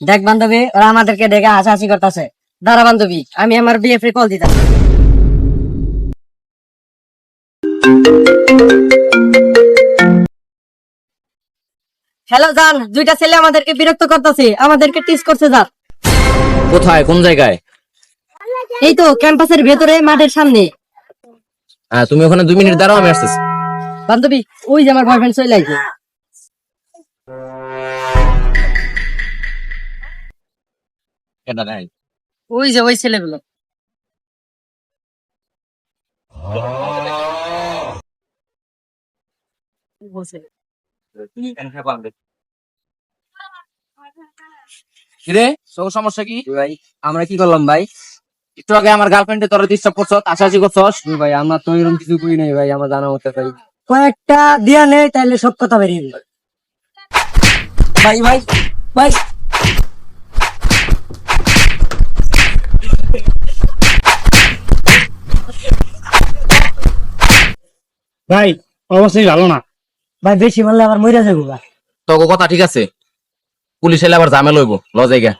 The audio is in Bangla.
দেখ বান্ধবী, ওরা আমাদেরকে দেখে হাসাহাসি করতেছে। দাঁড়া বান্ধবী, আমি আমার বিএফ কল দিতাম। হ্যালো জান, দুইটা ছেলে আমাদেরকে বিরক্ত করতেছে, আমাদেরকে টিস করছে জান। কোথায়, কোন জায়গায়? এই তো ক্যাম্পাসের ভেতরে, মাঠের সামনে। হ্যাঁ, তুমি ওখানে 2 মিনিট দাঁড়াও, আমি আসতেছি। বান্ধবী, ওই যে আমার বয়ফ্রেন্ড চলে আসছে। এটা নাই। ওই যে ওই ছেলেগুলো। কিরে, তোর সমস্যা কি? ভাই আমরা কি করলাম ভাই? একটু আগে আমার গার্লফ্রেন্ডে তোরা ডিস্টার্ব করছস, আশাআশি করছস। ভাই আমরা তো এরকম কিছু করি নাই ভাই, আমার জানা মতে ভাই। কয়েকটা দিয়া নেই তাইলে সব কথা বেরিয়ে যাবে। ভাই ভাই ভাই ভাই অবশ্যই ভালো না। ভাই বেশি মারলে আবার মইরা যাবো ভাই। তোর কথা ঠিক আছে, পুলিশ এলে আবার ঝামেলা হইব, ল জায়গা।